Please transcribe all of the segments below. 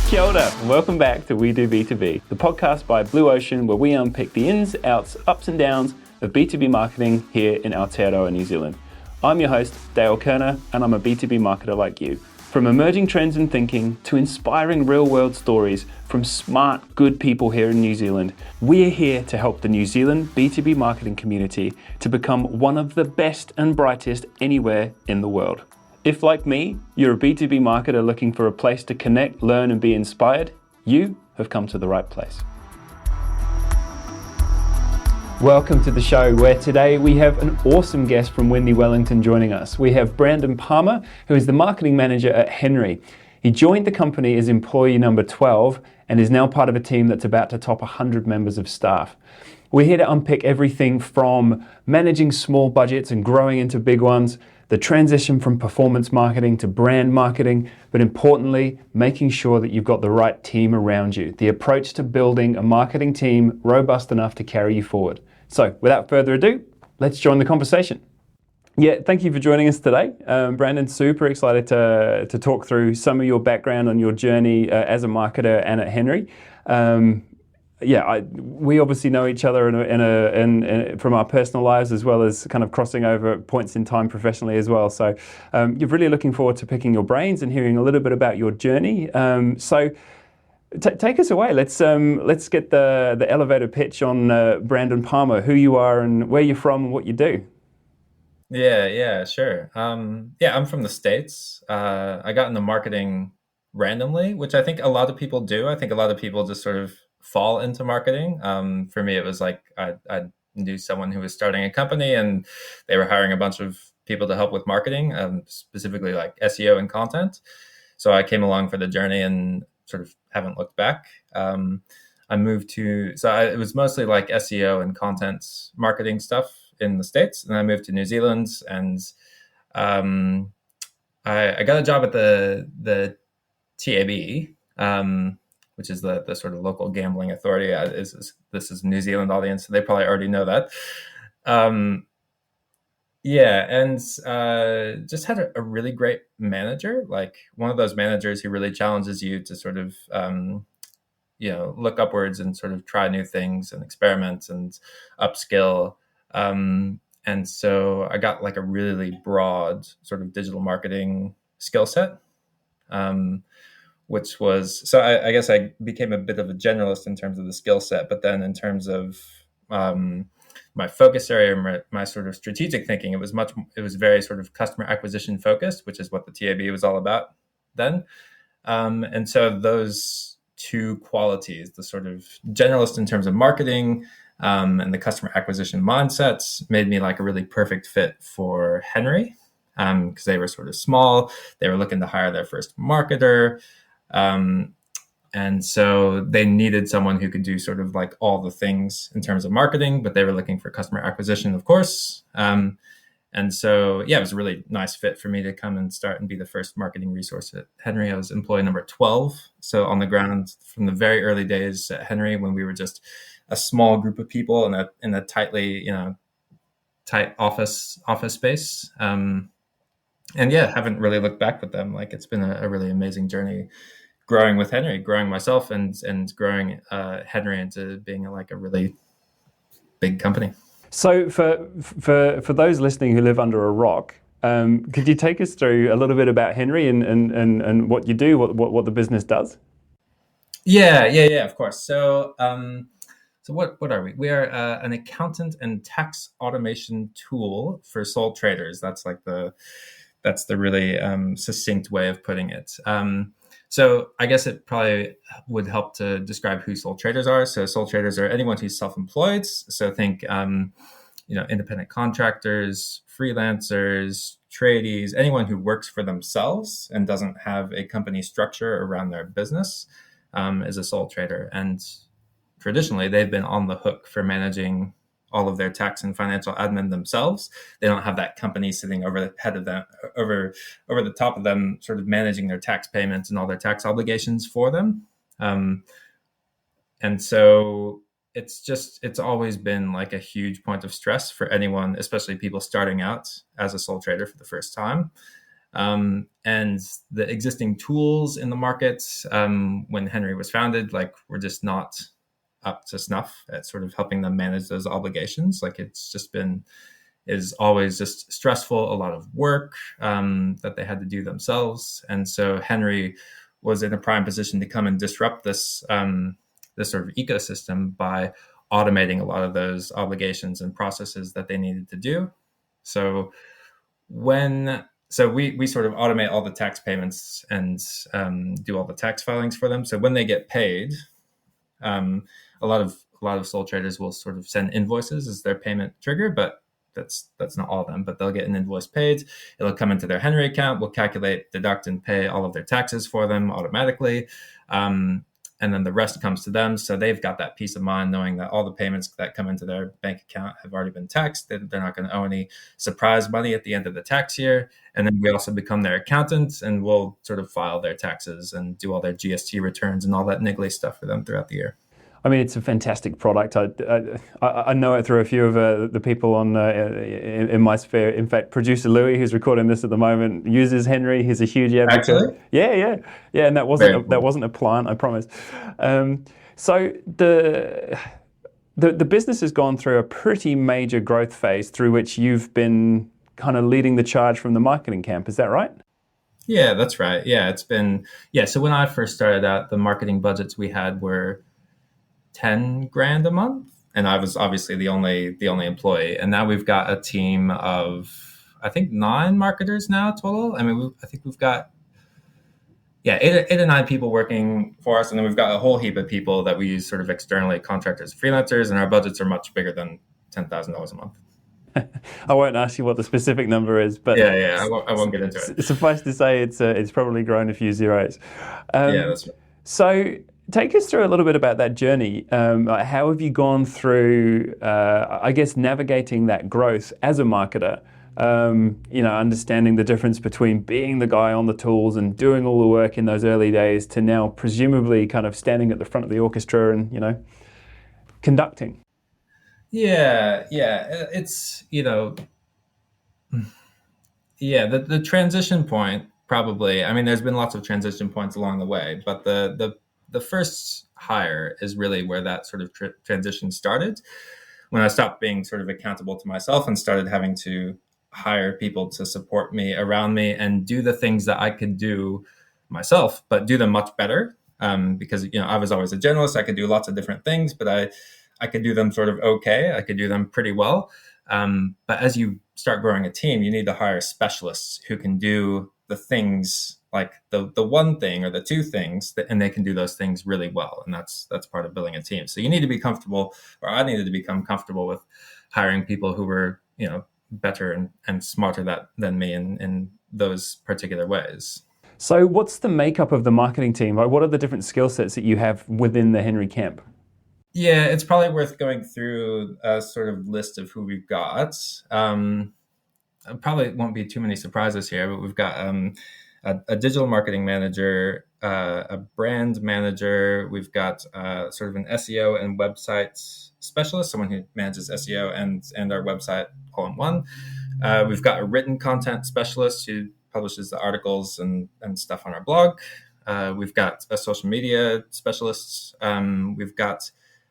Kia ora, and welcome back to We Do B2B, the podcast by Blue Ocean where we unpick the ins, outs, ups and downs of B2B marketing here in Aotearoa, New Zealand. I'm your host, Dale Kerner, and I'm a B2B marketer like you. From emerging trends in thinking to inspiring real-world stories from smart, good people here in New Zealand, we're here to help the New Zealand B2B marketing community to become one of the best and brightest anywhere in the world. If, like me, you're a B2B marketer looking for a place to connect, learn, and be inspired, you have come to the right place. Welcome to the show, where today we have an awesome guest from Wendy Wellington joining us. We have Brandon Palmer, who is the marketing manager at Henry. He joined the company as employee number 12 and is now part of a team that's about to top 100 members of staff. We're here to unpick everything from managing small budgets and growing into big ones, the transition from performance marketing to brand marketing, but importantly, making sure that you've got the right team around you, the approach to building a marketing team robust enough to carry you forward. So without further ado, let's join the conversation. Yeah, thank you for joining us today. Brandon, super excited to talk through some of your background on your journey as a marketer and at Henry. We obviously know each other from our personal lives as well as kind of crossing over points in time professionally as well. So you're really looking forward to picking your brains and hearing a little bit about your journey. Take us away. Let's get the elevator pitch on Brandon Palmer, who you are and where you're from and what you do. Yeah, sure. I'm from the States. I got into marketing randomly, which I think a lot of people do. I think a lot of people just sort of fall into marketing. For me, it was like I knew someone who was starting a company and they were hiring a bunch of people to help with marketing, specifically like SEO and content. So I came along for the journey and sort of haven't looked back. It was mostly like SEO and content marketing stuff in the States. And I moved to New Zealand and I got a job at the TAB, which is the sort of local gambling authority. This is a New Zealand audience, so they probably already know that. Just had a really great manager, like one of those managers who really challenges you to sort of, look upwards and sort of try new things and experiment and upskill. And so I got like a really broad sort of digital marketing skill set. I guess I became a bit of a generalist in terms of the skill set, but then in terms of my focus area, my sort of strategic thinking, it was very sort of customer acquisition focused, which is what the TAB was all about then. And so those two qualities, the sort of generalist in terms of marketing and the customer acquisition mindsets, made me like a really perfect fit for Henry because they were sort of small. They were looking to hire their first marketer. And so they needed someone who could do sort of like all the things in terms of marketing, but they were looking for customer acquisition, of course. And so, it was a really nice fit for me to come and start and be the first marketing resource at Henry. I was employee number 12. So on the ground from the very early days at Henry, when we were just a small group of people in a tightly, tight office space. Haven't really looked back with them. Like it's been a really amazing journey growing with Henry, growing myself and growing Henry into being like a really big company. So for those listening who live under a rock, could you take us through a little bit about Henry and what you do, what the business does? Yeah, of course. So what are we? We are an accountant and tax automation tool for sole traders. That's the really succinct way of putting it. So I guess it probably would help to describe who sole traders are. So sole traders are anyone who's self-employed. So think, independent contractors, freelancers, tradies, anyone who works for themselves and doesn't have a company structure around their business is a sole trader. And traditionally, they've been on the hook for managing all of their tax and financial admin themselves. They don't have that company sitting over the head of them, over the top of them, sort of managing their tax payments and all their tax obligations for them. And so it's always been like a huge point of stress for anyone, especially people starting out as a sole trader for the first time. And the existing tools in the markets when Henry was founded, like, were just not up to snuff at sort of helping them manage those obligations. Like, it's just been is always just stressful, a lot of work that they had to do themselves. And so Henry was in a prime position to come and disrupt this sort of ecosystem by automating a lot of those obligations and processes that they needed to do. So we sort of automate all the tax payments and do all the tax filings for them. So when they get paid, a lot of sole traders will sort of send invoices as their payment trigger, but that's not all of them. But they'll get an invoice paid. It'll come into their Henry account. We'll calculate, deduct, and pay all of their taxes for them automatically. And then the rest comes to them. So they've got that peace of mind knowing that all the payments that come into their bank account have already been taxed. They're not going to owe any surprise money at the end of the tax year. And then we also become their accountants, and we'll sort of file their taxes and do all their GST returns and all that niggly stuff for them throughout the year. I mean, it's a fantastic product. I know it through a few of the people on in my sphere. In fact, producer Louis, who's recording this at the moment, uses Henry. He's a huge advocate. Actually? Yeah. And that wasn't a plant, I promise. So the business has gone through a pretty major growth phase through which you've been kind of leading the charge from the marketing camp. Is that right? Yeah, that's right. Yeah, so when I first started out, the marketing budgets we had were $10,000 a month, and I was obviously the only employee. And now we've got a team of, I think, 9 marketers now total. I mean, I think we've got 8 or 9 people working for us, and then we've got a whole heap of people that we use sort of externally, contractors, freelancers, and our budgets are much bigger than $10,000 a month. I won't ask you what the specific number is, but I won't get into it. Suffice to say, it's probably grown a few zeros. That's right. So take us through a little bit about that journey. How have you gone through, I guess, navigating that growth as a marketer? Understanding the difference between being the guy on the tools and doing all the work in those early days to now presumably kind of standing at the front of the orchestra and, conducting. Yeah. It's, the transition point, probably. I mean, there's been lots of transition points along the way, but the first hire is really where that sort of transition started, when I stopped being sort of accountable to myself and started having to hire people to support me, around me, and do the things that I could do myself, but do them much better. Because, I was always a generalist. I could do lots of different things, but I could do them sort of okay. I could do them pretty well. But as you start growing a team, you need to hire specialists who can do the things, like the one thing or the two things, and they can do those things really well. And that's part of building a team. So you need to be comfortable, or I needed to become comfortable with hiring people who were, better and smarter than me in those particular ways. So what's the makeup of the marketing team? Like, what are the different skill sets that you have within the Henry camp? Yeah, it's probably worth going through a sort of list of who we've got. Probably won't be too many surprises here, but we've got a digital marketing manager, a brand manager. We've got sort of an SEO and website specialist, someone who manages SEO and our website all in one. We've got a written content specialist who publishes the articles and stuff on our blog. We've got a social media specialist. We've got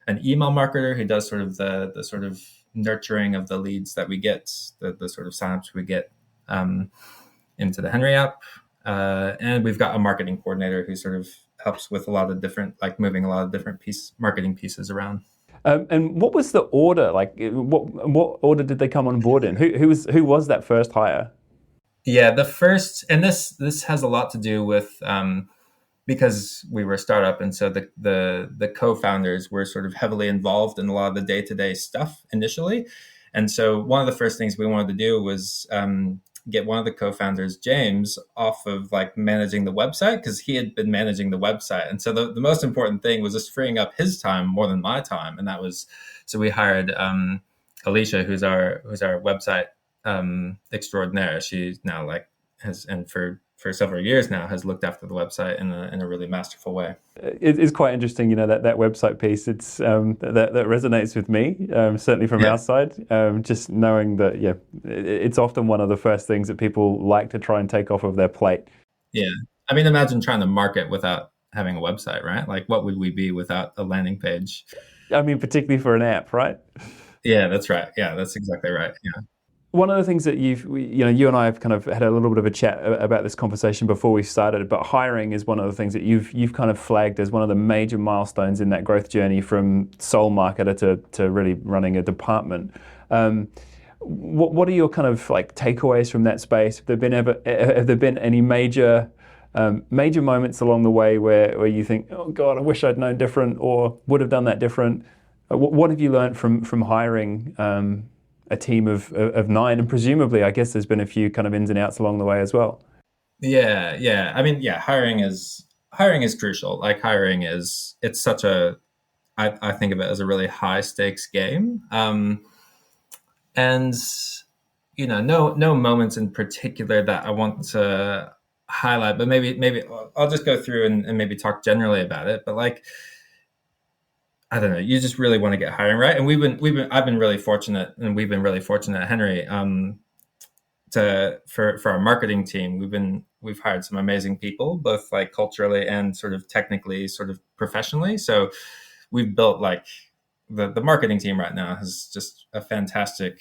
an email marketer who does sort of the sort of nurturing of the leads that we get, the sort of signups we get into the Henry app. And we've got a marketing coordinator who sort of helps with a lot of different, like moving a lot of different marketing pieces around. And what was the order? Like, what order did they come on board in? Who was that first hire? Yeah, the first, and this has a lot to do with because we were a startup, and so the co-founders were sort of heavily involved in a lot of the day-to-day stuff initially. And so one of the first things we wanted to do was get one of the co-founders, James, off of like managing the website, because he had been managing the website. And so the most important thing was just freeing up his time more than my time. And that was, so we hired Alicia, who's our website extraordinaire. She now like has, and for for several years now has looked after the website in a really masterful way. It is quite interesting, that website piece. It's that resonates with me, certainly from Yeah. our side. Just knowing that, it's often one of the first things that people like to try and take off of their plate. Yeah. I mean, imagine trying to market without having a website, right? Like, what would we be without a landing page? I mean, particularly for an app, right? Yeah, that's right. Yeah, that's exactly right. Yeah. One of the things that you and I have kind of had a little bit of a chat about this conversation before we started, but hiring is one of the things that you've kind of flagged as one of the major milestones in that growth journey from sole marketer to really running a department. What are your kind of like takeaways from that space? Have there been any major moments along the way where you think, oh God, I wish I'd known different or would have done that different? What have you learned from hiring a team of 9? And presumably, I guess there's been a few kind of ins and outs along the way as well. Yeah, yeah. I mean, yeah, hiring is crucial. Like it's such a I think of it as a really high stakes game. And no moments in particular that I want to highlight, but maybe I'll just go through and maybe talk generally about it. But like, I don't know, you just really want to get hiring right. And I've been really fortunate, and we've been really fortunate at Henry, for our marketing team. We've hired some amazing people, both like culturally and sort of technically, sort of professionally. So we've built like the marketing team right now has just a fantastic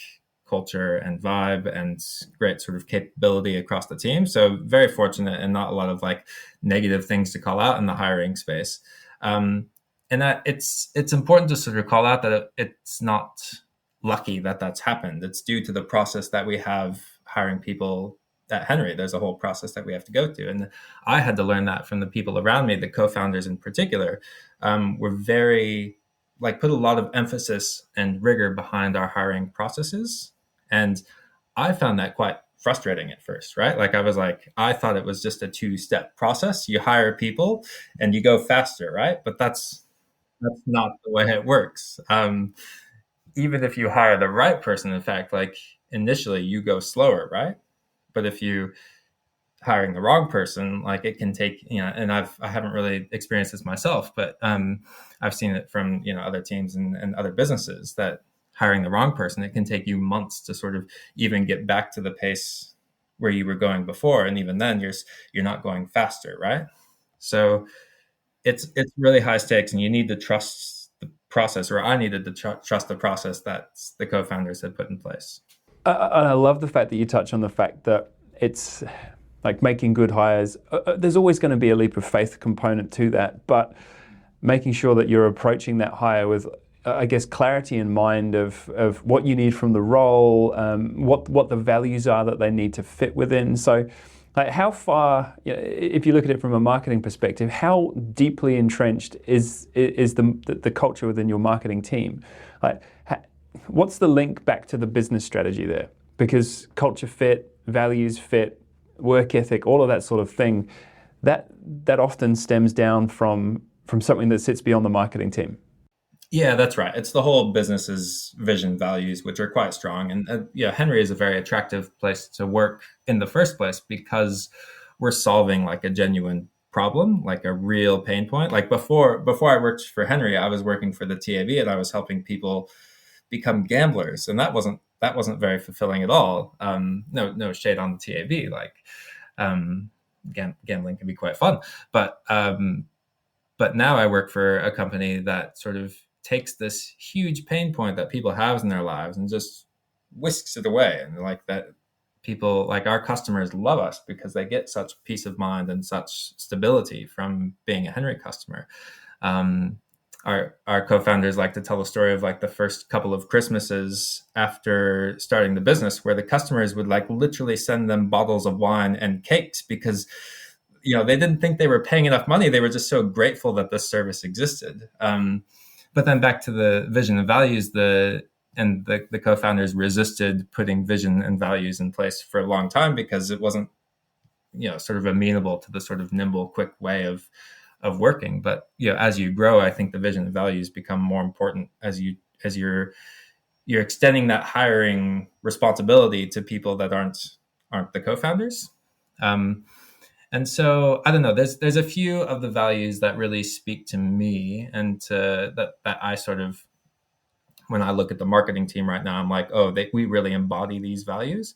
culture and vibe and great sort of capability across the team. So very fortunate, and not a lot of like negative things to call out in the hiring space. And that it's important to sort of call out that it's not lucky that that's happened. It's due to the process that we have hiring people at Henry. There's a whole process that we have to go through, and I had to learn that from the people around me. The co-founders in particular were very put a lot of emphasis and rigor behind our hiring processes, and I found that quite frustrating at first, right? Like I thought it was just a two-step process. You hire people and you go faster, right? But that's not the way it works. Even if you hire the right person, in fact, like initially you go slower, right? But if you hiring the wrong person, like it can take, and I haven't really experienced this myself, but I've seen it from, other teams and other businesses, that hiring the wrong person, it can take you months to sort of even get back to the pace where you were going before. And even then you're not going faster, right? So it's really high stakes, and you need to trust the process, or I needed to trust the process that the co-founders had put in place. I love the fact that you touch on the fact that it's like making good hires. There's always going to be a leap of faith component to that, but making sure that you're approaching that hire with, I guess, clarity in mind of what you need from the role, what the values are that they need to fit within. So, like, how far, if you look at it from a marketing perspective, how deeply entrenched is the culture within your marketing team? Like, what's the link back to the business strategy there? Because culture fit, values fit, work ethic, all of that sort of thing, that often stems down from something that sits beyond the marketing team. Yeah, that's right. It's the whole business's vision, values, which are quite strong. And Henry is a very attractive place to work in the first place, because we're solving like a genuine problem, like a real pain point. Like before I worked for Henry, I was working for the TAB, and I was helping people become gamblers, and that wasn't very fulfilling at all. No shade on the TAB. Like gambling can be quite fun, but now I work for a company that sort of takes this huge pain point that people have in their lives and just whisks it away. And like that, people, like our customers, love us because they get such peace of mind and such stability from being a Henry customer. Our co-founders like to tell the story of like the first couple of Christmases after starting the business, where the customers would like literally send them bottles of wine and cakes, because they didn't think they were paying enough money. They were just so grateful that this service existed. But then back to the vision and values, the co-founders resisted putting vision and values in place for a long time, because it wasn't, sort of amenable to the sort of nimble, quick way of working. But as you grow, I think the vision and values become more important as you're extending that hiring responsibility to people that aren't the co-founders. And so I don't know. There's a few of the values that really speak to me, and that I sort of, when I look at the marketing team right now, I'm like, oh, we really embody these values.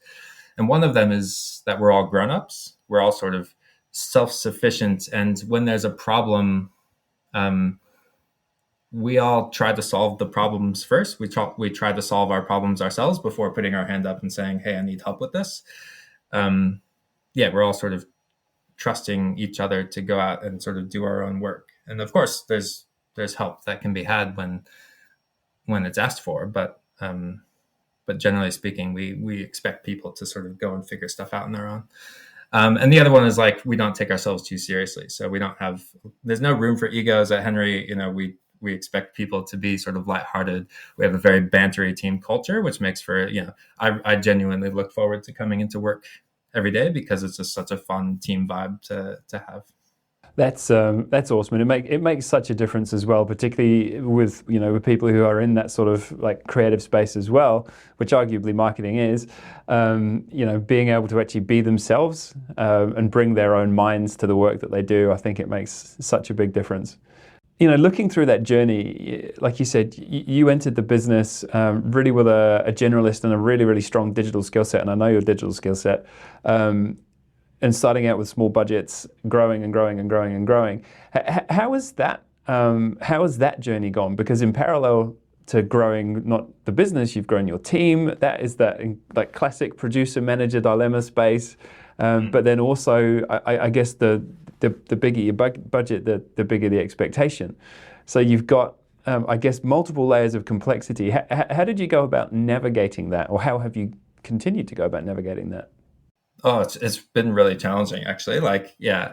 And one of them is that we're all grown-ups. We're all sort of self-sufficient, and when there's a problem, um, we all try to solve the problems first. We try to solve our problems ourselves before putting our hand up and saying, "Hey, I need help with this." Um, yeah, we're all sort of trusting each other to go out and sort of do our own work. And of course, there's help that can be had when it's asked for, but generally speaking, we expect people to sort of go and figure stuff out on their own. And the other one is like, we don't take ourselves too seriously. So there's no room for egos at Henry. We expect people to be sort of lighthearted. We have a very bantery team culture, which makes for, I genuinely look forward to coming into work every day because it's just such a fun team vibe to have. That's awesome, and it makes such a difference as well, particularly with with people who are in that sort of like creative space as well, which arguably marketing is. Being able to actually be themselves and bring their own minds to the work that they do, I think it makes such a big difference. Looking through that journey, like you said, you entered the business really with a generalist and a really, really strong digital skill set, and I know your digital skill set. And starting out with small budgets, growing and growing and growing and growing. How has that journey gone? Because in parallel to growing not the business, you've grown your team. That is that like classic producer manager dilemma space. But then also, I guess the bigger your budget, the bigger the expectation. So you've got, I guess, multiple layers of complexity. How did you go about navigating that, or how have you continued to go about navigating that? Oh, it's been really challenging, actually. Like, yeah,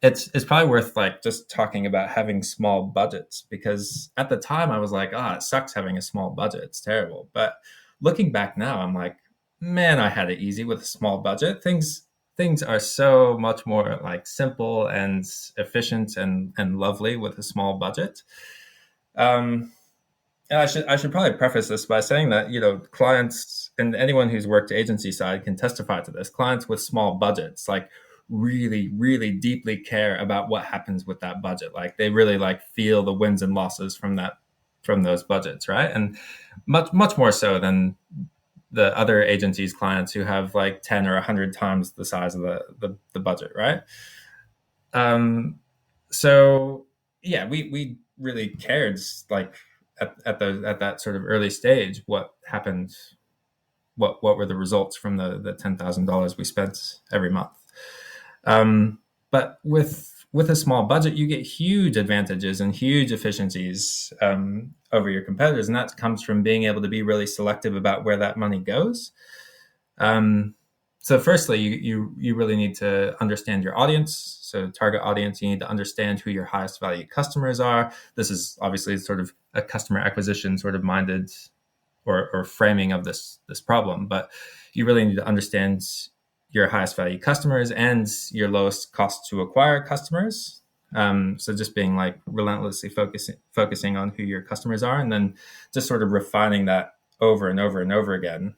it's probably worth like just talking about having small budgets, because at the time I was like, it sucks having a small budget. It's terrible. But looking back now, I'm like, man, I had it easy with a small budget. Things are so much more like simple and efficient and lovely with a small budget. Um, and I should probably preface this by saying that, clients and anyone who's worked agency side can testify to this. Clients with small budgets like really, really deeply care about what happens with that budget. Like they really like feel the wins and losses from those budgets, right? And much much more so than the other agencies clients who have like 10 or 100 times the size of the budget, right? So yeah, we really cared, like at that sort of early stage, what happened, what were the results from the $10,000 we spent every month. But with a small budget, you get huge advantages and huge efficiencies over your competitors, and that comes from being able to be really selective about where that money goes. So firstly, you really need to understand your audience. So target audience, you need to understand who your highest value customers are. This is obviously sort of a customer acquisition sort of minded or framing of this problem, but you really need to understand your highest value customers and your lowest cost to acquire customers. So just being like relentlessly focusing on who your customers are, and then just sort of refining that over and over and over again.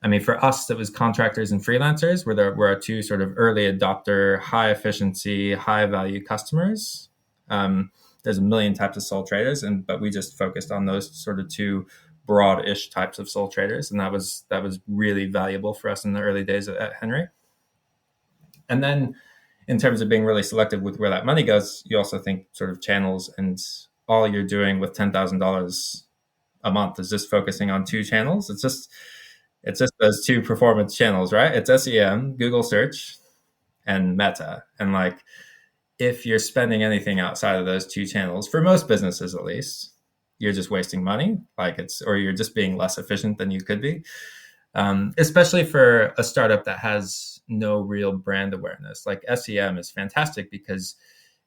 I mean, for us, it was contractors and freelancers were our two sort of early adopter, high efficiency, high value customers. There's a million types of sole traders, but we just focused on those sort of two broad-ish types of sole traders, and that was really valuable for us in the early days at Henry. And then, in terms of being really selective with where that money goes, you also think sort of channels, and all you're doing with $10,000 a month is just focusing on two channels. It's just those two performance channels, right? It's SEM, Google search, and Meta. And like, if you're spending anything outside of those two channels, for most businesses at least, you're just wasting money. Or you're just being less efficient than you could be. Especially for a startup that has no real brand awareness. Like SEM is fantastic because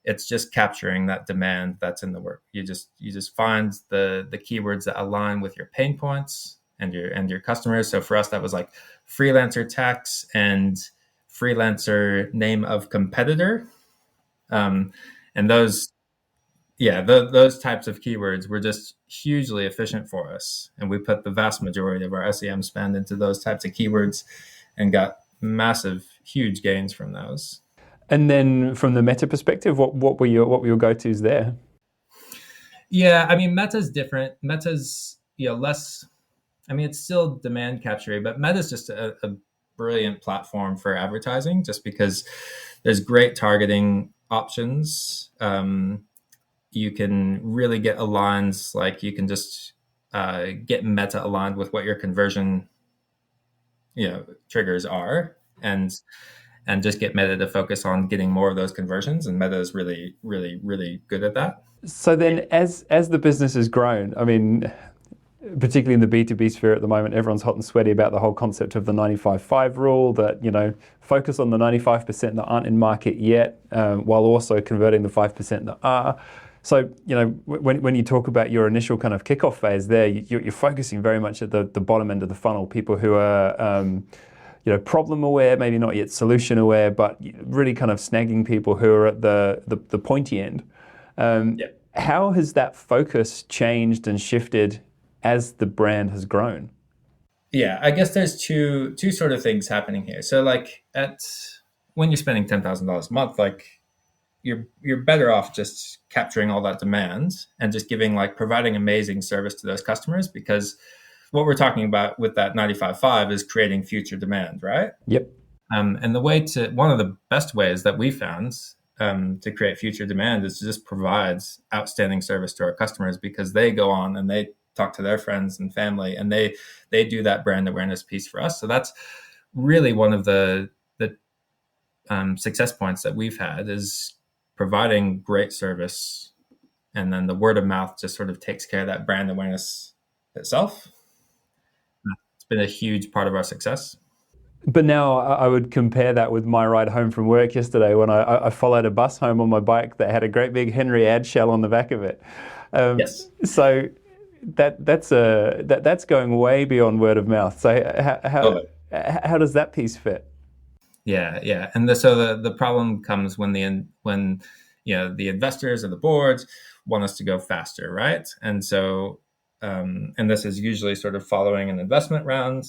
it's just capturing that demand that's in the work. You just find the keywords that align with your pain points and your customers. So for us, that was like freelancer tax and freelancer name of competitor. And those types of keywords were just hugely efficient for us. And we put the vast majority of our SEM spend into those types of keywords and got massive huge gains from those. And then from the Meta perspective, what were your go-tos there? Yeah, I mean, Meta's different. Meta's less. I mean, it's still demand capture, but Meta's just a brilliant platform for advertising, just because there's great targeting options. You can really get aligned, like you can just get Meta aligned with what your conversion triggers are, and just get Meta to focus on getting more of those conversions. And Meta is really, really, really good at that. So then, as the business has grown, I mean, particularly in the B2B sphere at the moment, everyone's hot and sweaty about the whole concept of the 95/5 rule, that, focus on the 95% that aren't in market yet, while also converting the 5% that are. So, when you talk about your initial kind of kickoff phase there, you're focusing very much at the bottom end of the funnel, people who are, problem aware, maybe not yet solution aware, but really kind of snagging people who are at the pointy end. Yeah. How has that focus changed and shifted as the brand has grown? Yeah, I guess there's two sort of things happening here. So like when you're spending $10,000 a month, like you're better off just capturing all that demand and just providing amazing service to those customers, because what we're talking about with that 95/5 is creating future demand, right? Yep. And one of the best ways that we found to create future demand is to just provide outstanding service to our customers, because they go on and they talk to their friends and family, and they do that brand awareness piece for us. So that's really one of the success points that we've had, is providing great service, and then the word of mouth just sort of takes care of that brand awareness itself. It's been a huge part of our success. But now I would compare that with my ride home from work yesterday, when I followed a bus home on my bike that had a great big Henry ad shell on the back of it. Yes. So that's going way beyond word of mouth. So Totally. how does that piece fit? Yeah. And so the problem comes when the investors or the boards want us to go faster, right? And so and this is usually sort of following an investment round,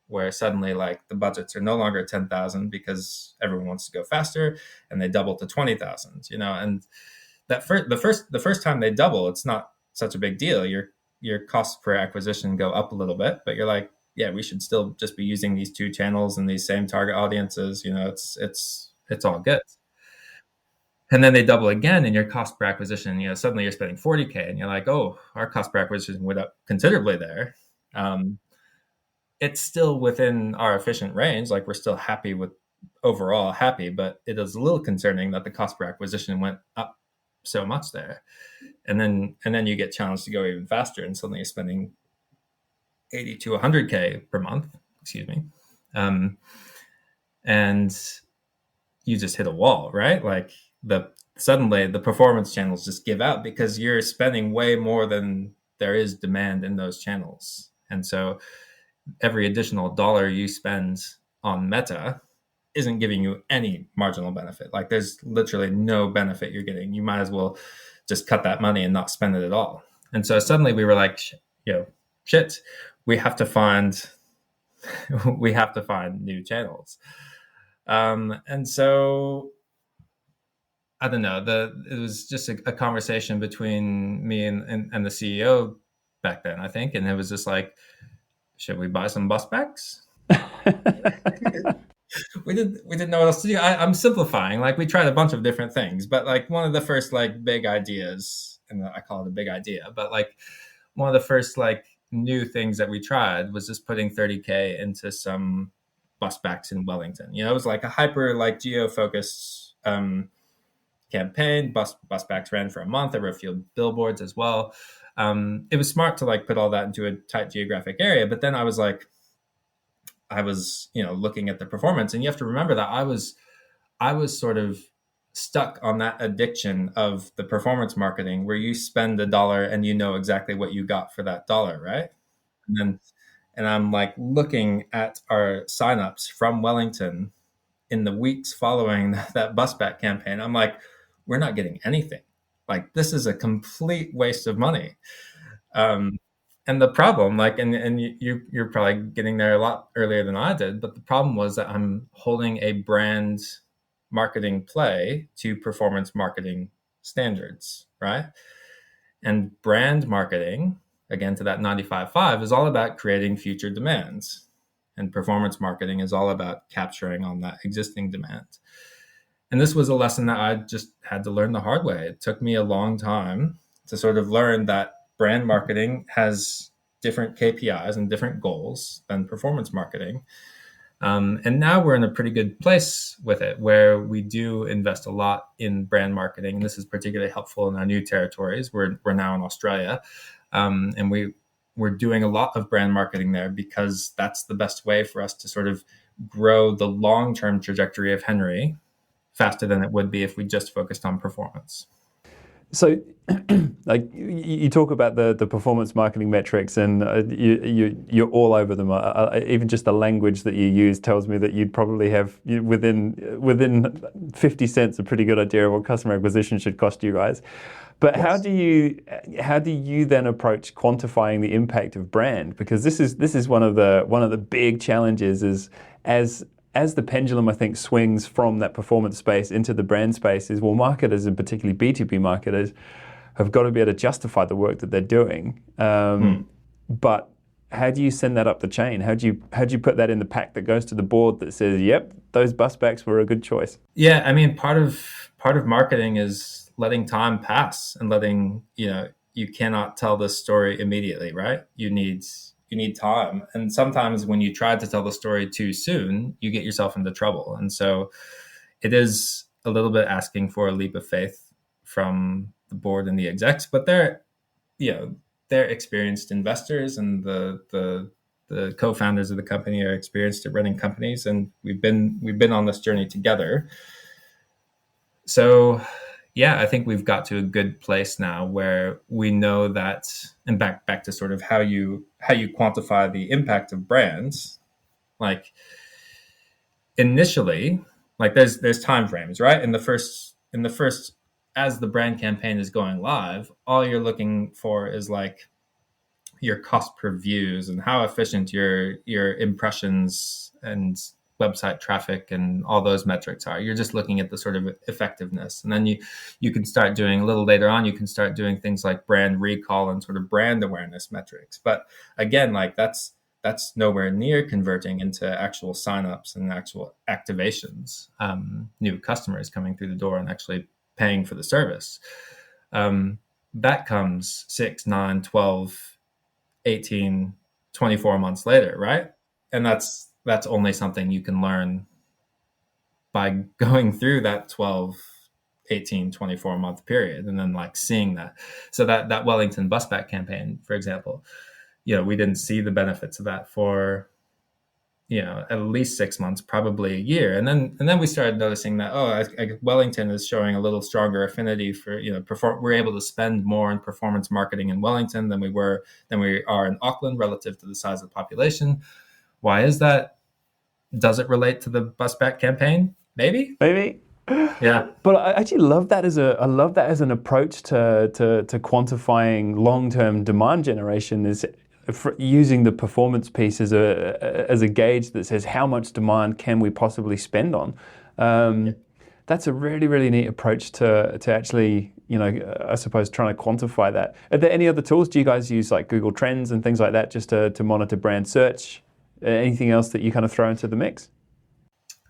where suddenly like the budgets are no longer 10,000 because everyone wants to go faster, and they double to 20,000. And the first time they double, it's not such a big deal. Your costs per acquisition go up a little bit, but you're like, yeah, we should still just be using these two channels and these same target audiences. It's all good. And then they double again, and your cost per acquisition, suddenly you're spending 40K, and you're like, oh, our cost per acquisition went up considerably there. It's still within our efficient range. Like, we're still overall happy, but it is a little concerning that the cost per acquisition went up so much there. And then you get challenged to go even faster, and suddenly you're spending 80 to 100K per month, excuse me. And you just hit a wall, right? Like suddenly the performance channels just give out, because you're spending way more than there is demand in those channels. And so every additional dollar you spend on Meta isn't giving you any marginal benefit. Like, there's literally no benefit you're getting. You might as well just cut that money and not spend it at all. And so suddenly we were like, shit, we have to find new channels. And so I don't know, it was just a conversation between me and the CEO back then, I think. And it was just like, should we buy some bus backs? we didn't know what else to do. I'm simplifying. Like, we tried a bunch of different things, but like one of the first like big ideas, and I call it a big idea, but like one of the first like new things that we tried was just putting 30K into some bus backs in Wellington. It was like a hyper like geo focused campaign. Bus backs ran for a month. There were a few billboards as well. It was smart to like put all that into a tight geographic area, but then I was looking at the performance, and you have to remember that I was sort of stuck on that addiction of the performance marketing, where you spend $1 and you know exactly what you got for that dollar, right? And I'm like looking at our signups from Wellington in the weeks following that bus back campaign. I'm like, we're not getting anything. Like, this is a complete waste of money. And the problem, like, and you're probably getting there a lot earlier than I did, but the problem was that I'm holding a brand marketing play to performance marketing standards, right? And brand marketing, again, to that 95.5, is all about creating future demands. And performance marketing is all about capturing on that existing demand. And this was a lesson that I just had to learn the hard way. It took me a long time to sort of learn that brand marketing has different KPIs and different goals than performance marketing. And now we're in a pretty good place with it, where we do invest a lot in brand marketing. And this is particularly helpful in our new territories. We're now in Australia, and we're doing a lot of brand marketing there because that's the best way for us to sort of grow the long-term trajectory of Henry faster than it would be if we just focused on performance. So, like you talk about the performance marketing metrics, and you're all over them. Even just the language that you use tells me that you'd probably have within 50 cents a pretty good idea of what customer acquisition should cost you guys. But Yes. how do you then approach quantifying the impact of brand? Because this is one of the big challenges is as the pendulum, I think, swings from that performance space into the brand space, is, well, marketers, and particularly B2B marketers, have got to be able to justify the work that they're doing. But how do you send that up the chain? How do you put that in the pack that goes to the board that says, yep, those bus backs were a good choice? Yeah, I mean, part of marketing is letting time pass and letting, you cannot tell this story immediately, right? You need time. And sometimes when you try to tell the story too soon, you get yourself into trouble. And so it is a little bit asking for a leap of faith from the board and the execs, but they're experienced investors, and the co-founders of the company are experienced at running companies, and we've been on this journey together. So yeah, I think we've got to a good place now where we know that, and back to sort of how you quantify the impact of brands. Like initially, like there's time frames, right? In the first as the brand campaign is going live, all you're looking for is like your cost per views and how efficient your impressions and website traffic and all those metrics are. You're just looking at the sort of effectiveness. And then you can start doing, a little later on, you can start doing things like brand recall and sort of brand awareness metrics. But again, like that's nowhere near converting into actual signups and actual activations, new customers coming through the door and actually paying for the service. That comes 6, 9, 12, 18, 24 months later, right? And that's only something you can learn by going through that 12, 18, 24 month period, and then like seeing that. So that Wellington bus back campaign, for example, we didn't see the benefits of that for at least 6 months, probably a year, and then we started noticing that Wellington is showing a little stronger affinity for we're able to spend more in performance marketing in Wellington than we are in Auckland relative to the size of the population. Why is that? Does it relate to the bus back campaign? Maybe. Yeah. But I actually love that as an approach to quantifying long-term demand generation, is using the performance piece as a gauge that says how much demand can we possibly spend on. That's a really, really neat approach to actually, I suppose, trying to quantify that. Are there any other tools? Do you guys use like Google Trends and things like that just to monitor brand search? Anything else that you kind of throw into the mix?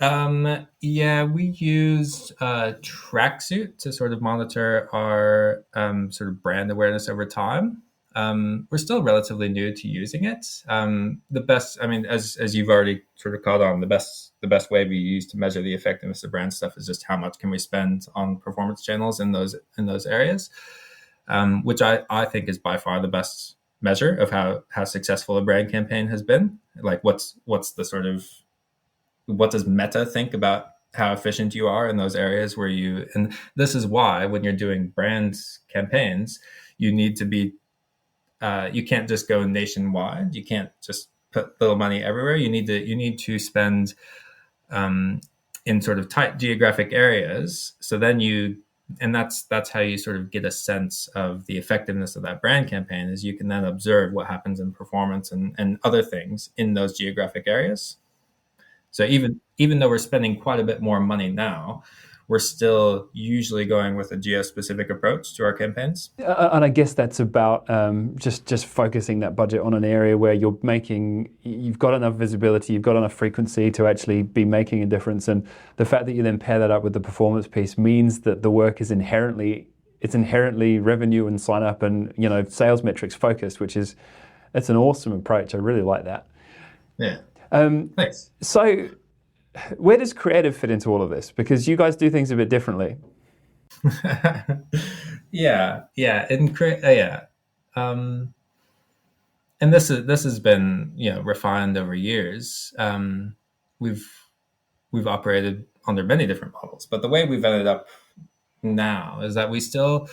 Yeah, we used Tracksuit to sort of monitor our sort of brand awareness over time. We're still relatively new to using it. The best, I mean, as you've already sort of caught on, the best way we use to measure the effectiveness of brand stuff is just how much can we spend on performance channels in those areas, which I think is by far the best measure of how successful a brand campaign has been. Like what's the sort of, what does Meta think about how efficient you are in those areas where and this is why when you're doing brand campaigns, you need to be, you can't just go nationwide. You can't just put little money everywhere. You need to spend in sort of tight geographic areas. So then you And that's how you sort of get a sense of the effectiveness of that brand campaign, is you can then observe what happens in performance and other things in those geographic areas. So even though we're spending quite a bit more money now, we're still usually going with a geo-specific approach to our campaigns. And I guess that's about just focusing that budget on an area where you've got enough visibility, you've got enough frequency to actually be making a difference. And the fact that you then pair that up with the performance piece means that the work is inherently revenue and sign up and sales metrics focused, it's an awesome approach. I really like that. Yeah. Thanks. So, where does creative fit into all of this? Because you guys do things a bit differently. Yeah, and this has been refined over years. We've operated under many different models, but the way we've ended up now is that we still,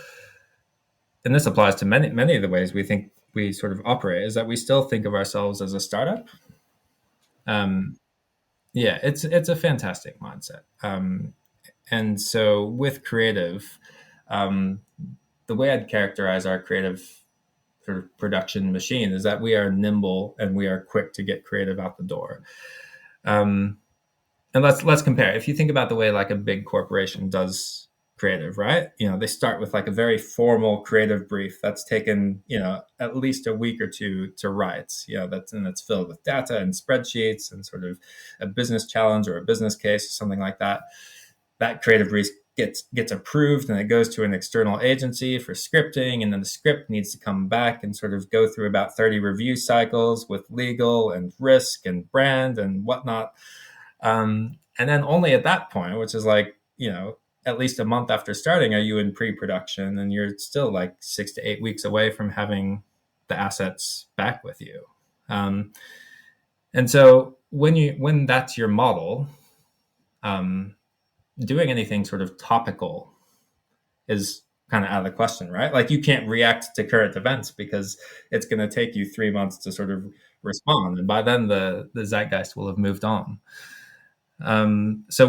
and this applies to many of the ways we think we sort of operate, is that we still think of ourselves as a startup. Yeah, it's a fantastic mindset. And so with creative, the way I'd characterize our creative sort of production machine is that we are nimble and we are quick to get creative out the door. And let's compare. If you think about the way like a big corporation does creative, right? They start with like a very formal creative brief that's taken, at least a week or two to write. That's filled with data and spreadsheets and sort of a business challenge or a business case or something like that. That creative brief gets approved and it goes to an external agency for scripting, and then the script needs to come back and sort of go through about 30 review cycles with legal and risk and brand and whatnot. And then only at that point, which is like, at least a month after starting, are you in pre-production, and you're still like 6 to 8 weeks away from having the assets back with you. And so when that's your model, doing anything sort of topical is kind of out of the question, right? Like you can't react to current events because it's going to take you 3 months to sort of respond, and by then the zeitgeist will have moved on. So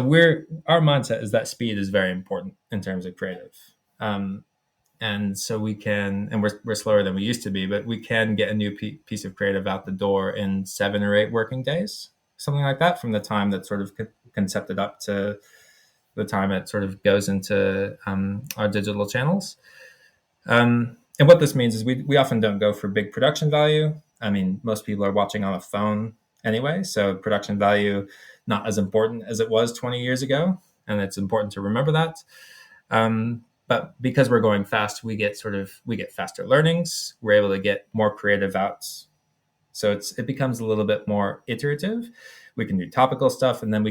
our mindset is that speed is very important in terms of creative. And so we're slower than we used to be, but we can get a new piece of creative out the door in 7 or 8 working days, something like that, from the time that sort of concepted up to the time it sort of goes into our digital channels. And what this means is we often don't go for big production value. I mean, most people are watching on a phone anyway, so production value not as important as it was 20 years ago, and it's important to remember that. But because we're going fast, we get faster learnings. We're able to get more creative out, so it becomes a little bit more iterative. We can do topical stuff, and then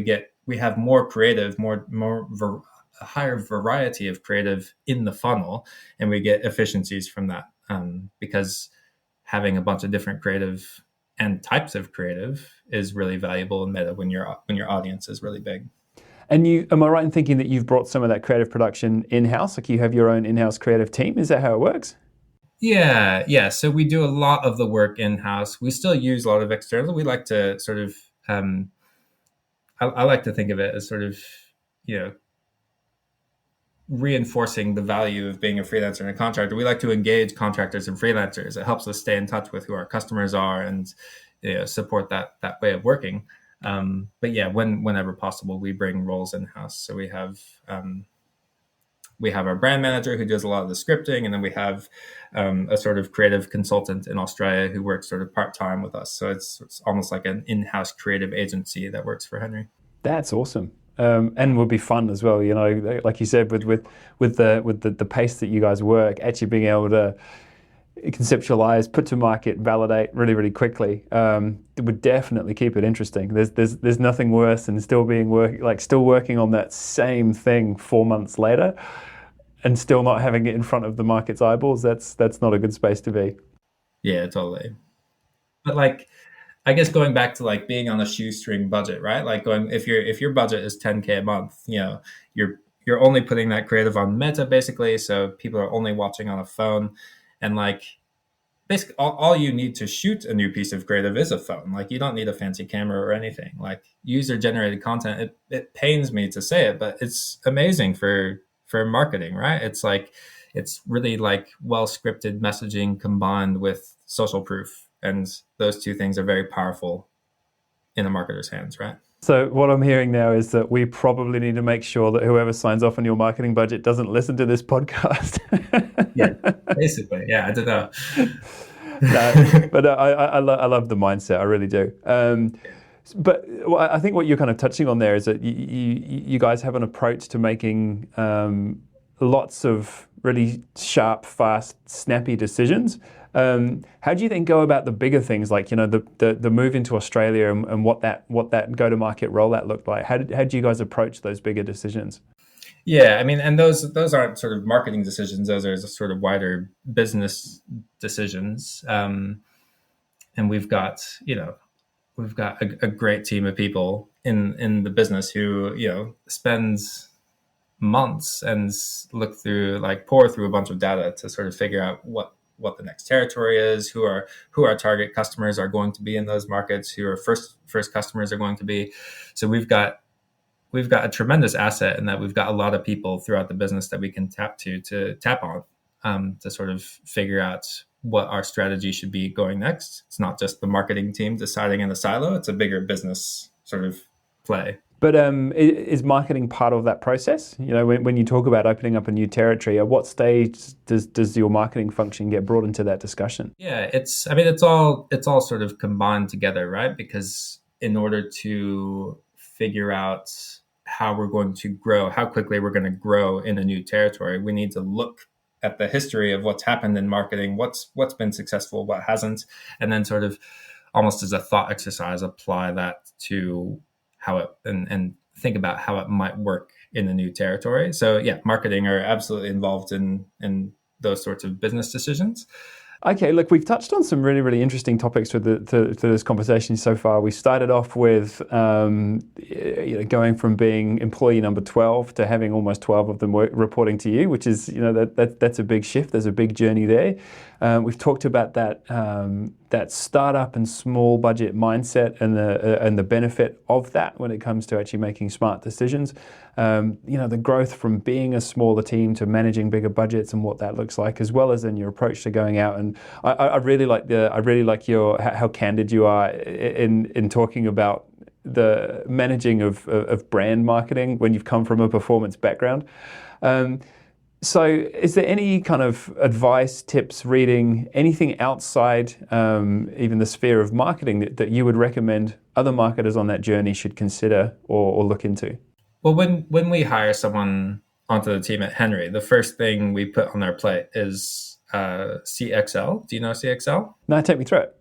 we have more creative, a higher variety of creative in the funnel, and we get efficiencies from that because having a bunch of different creative and types of creative is really valuable in meta when your audience is really big. And am I right in thinking that you've brought some of that creative production in-house? Like you have your own in-house creative team? Is that how it works? Yeah. So we do a lot of the work in-house. We still use a lot of external. We like to sort of, I like to think of it as sort of, reinforcing the value of being a freelancer and a contractor. We like to engage contractors and freelancers. It helps us stay in touch with who our customers are and support that way of working. But yeah, whenever possible, we bring roles in-house. So we have our brand manager who does a lot of the scripting, and then we have a sort of creative consultant in Australia who works sort of part-time with us. So it's almost like an in-house creative agency that works for Henry. That's awesome. And would be fun as well, like you said, with the pace that you guys work, actually being able to conceptualize, put to market, validate really, really quickly, it would definitely keep it interesting. There's nothing worse than still working on that same thing 4 months later and still not having it in front of the market's eyeballs. That's not a good space to be. Yeah, totally. But I guess going back to being on a shoestring budget, right? Like if your budget is 10K a month, you're only putting that creative on Meta basically, so people are only watching on a phone, and basically all you need to shoot a new piece of creative is a phone. You don't need a fancy camera or anything. User generated content, it pains me to say it, but it's amazing for for marketing, right? It's really like well scripted messaging combined with social proof, and those two things are very powerful in a marketer's hands, right? So what I'm hearing now is that we probably need to make sure that whoever signs off on your marketing budget doesn't listen to this podcast. Yeah, basically. Yeah, I don't know. No, but I love the mindset. I really do. But I think what you're kind of touching on there is that you guys have an approach to making lots of really sharp, fast, snappy decisions. How do you then go about the bigger things, like the move into Australia and what that go-to-market rollout looked like? How do you guys approach those bigger decisions? Yeah, I mean, and those aren't sort of marketing decisions; those are sort of wider business decisions. And we've got a great team of people in the business who spends months and pour through a bunch of data to sort of figure out what the next territory is, who our target customers are going to be in those markets, who our first customers are going to be. So we've got a tremendous asset in that we've got a lot of people throughout the business that we can tap on to sort of figure out what our strategy should be going next. It's not just the marketing team deciding in a silo; it's a bigger business sort of play. But is marketing part of that process? When you talk about opening up a new territory, at what stage does your marketing function get brought into that discussion? Yeah, it's all sort of combined together, right? Because in order to figure out how we're going to grow, how quickly we're going to grow in a new territory, we need to look at the history of what's happened in marketing, what's been successful, what hasn't, and then sort of almost as a thought exercise, apply that to how it and think about how it might work in a new territory. So yeah, marketing are absolutely involved in those sorts of business decisions. Okay, look, we've touched on some really, really interesting topics through this conversation so far. We started off with going from being employee number 12 to having almost 12 of them reporting to you, which is, that's a big shift. There's a big journey there. We've talked about that startup and small budget mindset and the benefit of that when it comes to actually making smart decisions. The growth from being a smaller team to managing bigger budgets and what that looks like, as well as in your approach to going out. And I really like how candid you are in talking about the managing of brand marketing when you've come from a performance background. So is there any kind of advice, tips, reading, anything outside even the sphere of marketing that you would recommend other marketers on that journey should consider or look into? Well, when we hire someone onto the team at Henry, the first thing we put on their plate is CXL. Do you know CXL? No, take me through it.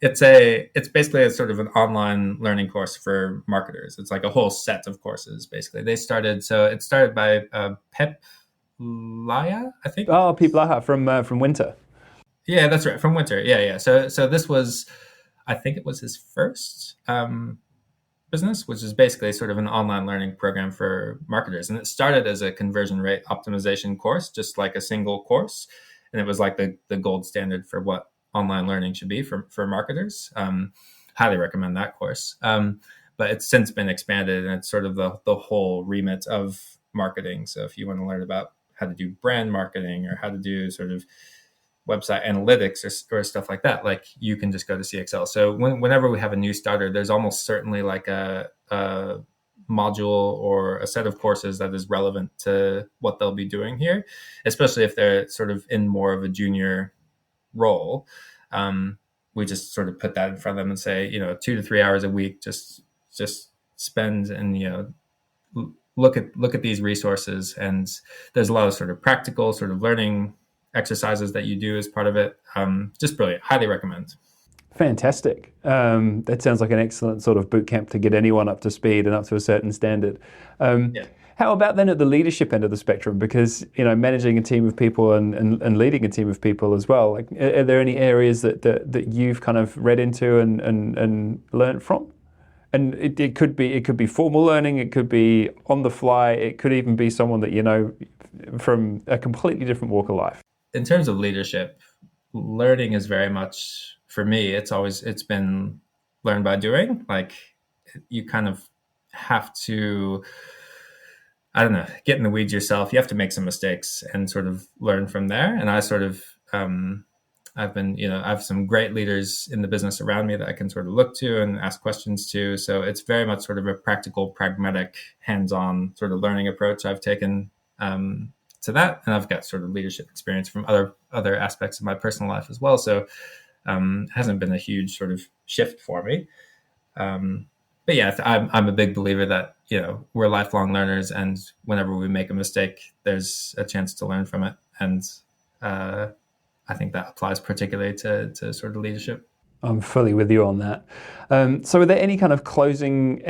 It's basically a sort of an online learning course for marketers. It's like a whole set of courses, basically. It started by Pep Laya, I think. Oh, Pep Laya from Winter. Yeah, that's right, from Winter. Yeah. So this was, I think it was his first business, which is basically sort of an online learning program for marketers. And it started as a conversion rate optimization course, just like a single course. And it was like the gold standard for what online learning should be for marketers. Highly recommend that course. But it's since been expanded, and it's sort of the whole remit of marketing. So if you want to learn about how to do brand marketing or how to do sort of website analytics or stuff like that, like you can just go to CXL. So whenever we have a new starter, there's almost certainly like a module or a set of courses that is relevant to what they'll be doing here, especially if they're sort of in more of a junior role. We just sort of put that in front of them and say, 2 to 3 hours a week, just spend and, look at these resources. And there's a lot of sort of practical sort of learning exercises that you do as part of it. Just brilliant. Highly recommend. Fantastic. That sounds like an excellent sort of boot camp to get anyone up to speed and up to a certain standard. Yeah. How about then at the leadership end of the spectrum? Because, managing a team of people and leading a team of people as well, like, are there any areas that you've kind of read into and learned from? And it could be formal learning, it could be on the fly, it could even be someone that from a completely different walk of life. In terms of leadership, learning is very much, for me, it's been learned by doing. Like, you kind of have to I don't know, get in the weeds yourself. You have to make some mistakes and sort of learn from there. And I sort of, I've been, I have some great leaders in the business around me that I can sort of look to and ask questions to. So it's very much sort of a practical, pragmatic, hands-on sort of learning approach I've taken to that. And I've got sort of leadership experience from other aspects of my personal life as well. So it hasn't been a huge sort of shift for me. But yeah, I'm a big believer that, we're lifelong learners, and whenever we make a mistake, there's a chance to learn from it. And I think that applies particularly to sort of leadership. I'm fully with you on that. So are there any kind of closing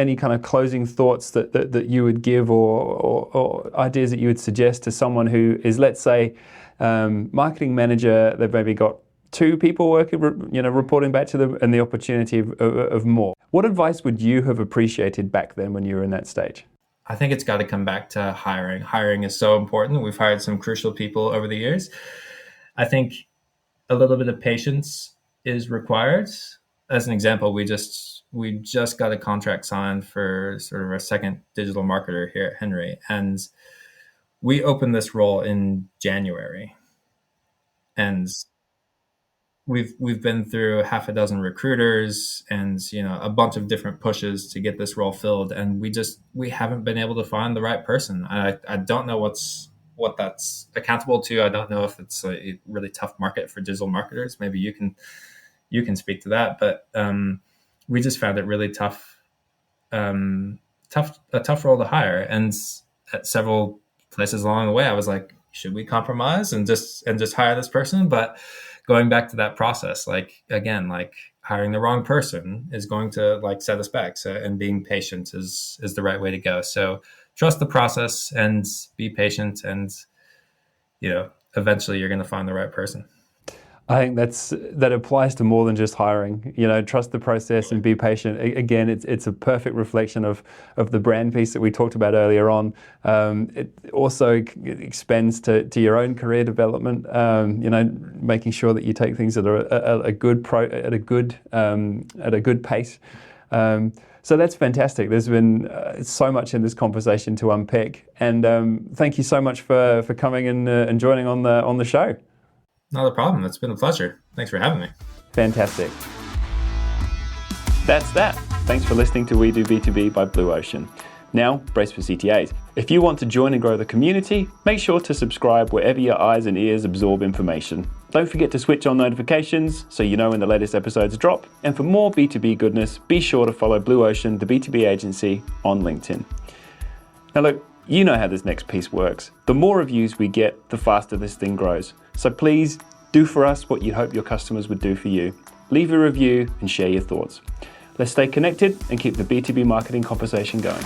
thoughts that you would give, or ideas that you would suggest to someone who is, let's say, marketing manager, they've maybe got 2 people working, reporting back to them, and the opportunity of more? What advice would you have appreciated back then when you were in that stage? I think it's got to come back to hiring. Hiring is so important. We've hired some crucial people over the years. I think a little bit of patience is required. As an example, we just got a contract signed for sort of our second digital marketer here at Henry, and we opened this role in January, and we've been through half a dozen recruiters and a bunch of different pushes to get this role filled, and we haven't been able to find the right person. I don't know what that's accountable to. I don't know if it's a really tough market for digital marketers. Maybe you can speak to that, but we just found it really tough, a tough role to hire. And at several places along the way, I was like, should we compromise and just hire this person? But going back to that process, hiring the wrong person is going to set us back. So, and being patient is the right way to go. So trust the process and be patient, and eventually you're going to find the right person. I think that applies to more than just hiring. Trust the process and be patient. Again, it's a perfect reflection of the brand piece that we talked about earlier on. It also extends to your own career development. Making sure that you take things at a good pace. So that's fantastic. There's been so much in this conversation to unpick, and thank you so much for coming and joining on the show. Not a problem. It's been a pleasure. Thanks for having me. Fantastic. That's that. Thanks for listening to We Do B2B by Blue Ocean. Now, brace for CTAs. If you want to join and grow the community, make sure to subscribe wherever your eyes and ears absorb information. Don't forget to switch on notifications so you know when the latest episodes drop. And for more B2B goodness, be sure to follow Blue Ocean, the B2B agency, on LinkedIn. Now look, you know how this next piece works. The more reviews we get, the faster this thing grows. So please do for us what you hope your customers would do for you. Leave a review and share your thoughts. Let's stay connected and keep the B2B marketing conversation going.